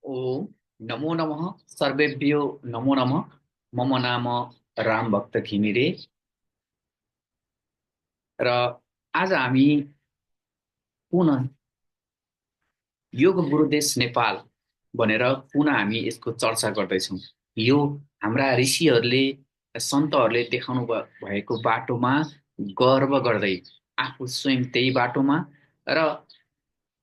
ओम नमो नमः सर्वेभ्यो नमो नमः। मम नाम राम भक्त घिमिरे र आज हामी पुनः योग गुरुदेश नेपाल भनेर पुनः हामी यसको चर्चा गर्दैछौँ। यो हाम्रा ऋषिहरूले सन्तहरूले देखाउनु भएको बाटोमा गर्व गर्दै आफू स्वयं त्यही बाटोमा र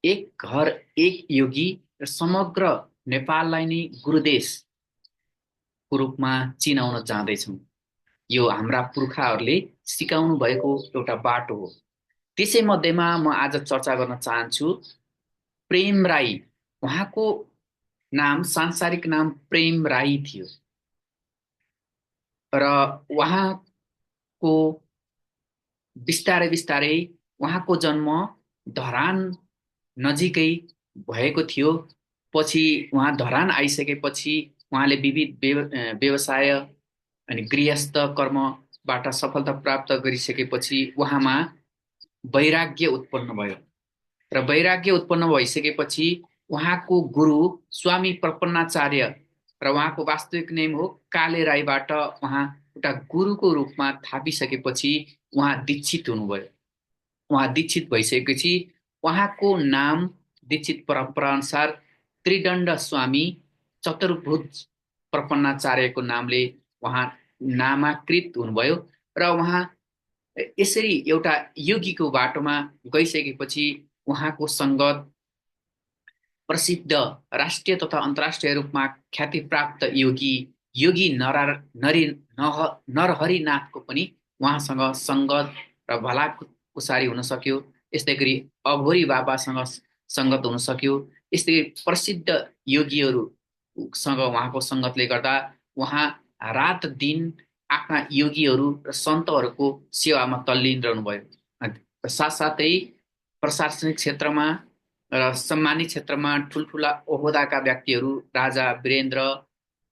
एक घर एक योगी र समग्र नेपाललाई नै गुरुदेशको रूपमा चिनाउन चाहँदैछौँ। यो हाम्रा पुर्खाहरूले सिकाउनु भएको एउटा बाटो हो। त्यसै मध्येमा म आज चर्चा गर्न चाहन्छु प्रेम राई। उहाँको नाम सांसारिक नाम प्रेम राई थियो र उहाँको बिस्तारै बिस्तारै उहाँको जन्म धरान नजिकै भएको थियो। पछि उहाँ धरान आइसकेपछि उहाँले विविध व्यवसाय अनि गृहस्थ कर्मबाट सफलता प्राप्त गरिसकेपछि उहाँमा वैराग्य उत्पन्न भयो र वैराग्य उत्पन्न भइसकेपछि उहाँको गुरु स्वामी प्रपन्नाचार्य र उहाँको वास्तविक नेम हो काले राईबाट उहाँ एउटा गुरुको रूपमा थापिसकेपछि उहाँ दीक्षित हुनुभयो। उहाँ दीक्षित भइसकेपछि उहाँको नाम दीक्षित परम्परा अनुसार त्रिदण्ड स्वामी चतुर्भुज प्रपन्नाचार्यको नामले उहाँ नामाकृत हुनुभयो र उहाँ यसरी एउटा योगीको बाटोमा गइसकेपछि उहाँको सङ्गत प्रसिद्ध राष्ट्रिय तथा अन्तर्राष्ट्रिय रूपमा ख्याति प्राप्त योगी नरहरिनाथको पनि उहाँसँग सङ्गत र भलाकुसारी हुन सक्यो। यस्तै गरी अघोरी बाबासँग सङ्गत हुन सक्यो। यस्तै प्रसिद्ध योगीहरूसँग उहाँको सङ्गतले गर्दा उहाँ रात दिन आफ्ना योगीहरू र सन्तहरूको सेवामा तल्लीन रहनुभयो। साथसाथै प्रशासनिक क्षेत्रमा र सम्मानित क्षेत्रमा ठुल्ठुला ओहदाका व्यक्तिहरू राजा वीरेन्द्र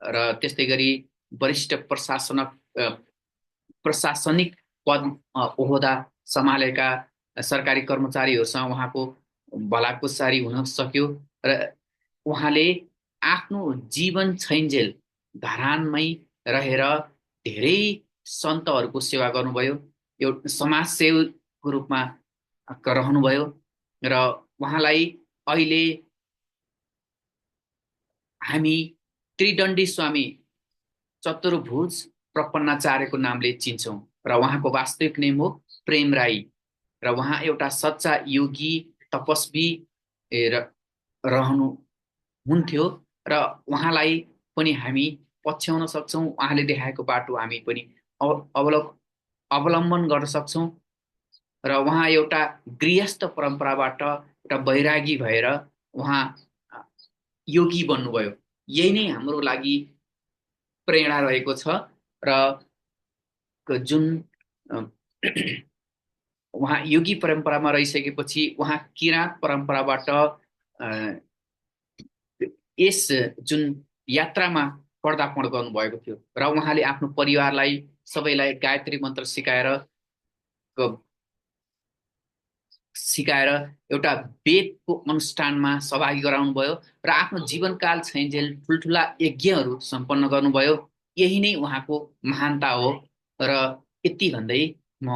र त्यस्तै गरी वरिष्ठ प्रशासनिक पद ओहदा सम्हालेका सरकारी कर्मचारीहरूसँग उहाँको भलाकुसारी हुन सक्यो र उहाँले आफ्नो जीवन छैन्जेल धरानमै रहेर धेरै सन्तहरूको सेवा गर्नुभयो। एउटा समाजसेवीको रूपमा रहनुभयो र उहाँलाई अहिले हामी त्रिदण्डी स्वामी चतुर्भुज प्रपन्नाचार्यको नामले चिन्छौँ र उहाँको वास्तविक नेम हो प्रेम राई र उहाँ एउटा सच्चा योगी तपस्वी रहनुहुन्थ्यो र उहाँलाई पनि हामी पछ्याउन सक्छौँ। उहाँले देखाएको बाटो हामी पनि अवलम्बन गर्न सक्छौँ र उहाँ एउटा गृहस्थ परम्पराबाट एउटा वैरागी भएर उहाँ योगी बन्नुभयो। यही नै हाम्रो लागि प्रेरणा रहेको छ र जुन उहाँ योगी परम्परामा रहिसकेपछि उहाँ किराँत परम्पराबाट यस जुन यात्रामा पदार्पण गर्नुभएको थियो र उहाँले आफ्नो परिवारलाई सबैलाई गायत्री मन्त्र सिकाएर एउटा वेदको अनुष्ठानमा सहभागी गराउनुभयो र आफ्नो जीवनकाल छैन्जेल ठुल्ठुला यज्ञहरू सम्पन्न गर्नुभयो। यही नै उहाँको महानता हो र यति भन्दै म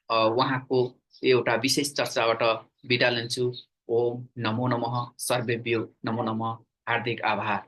उहाँको एउटा विशेष चर्चाबाट बिदा लिन्छु। ओम नमो नमः सर्वेभ्यो नमो नमः। हार्दिक आभार।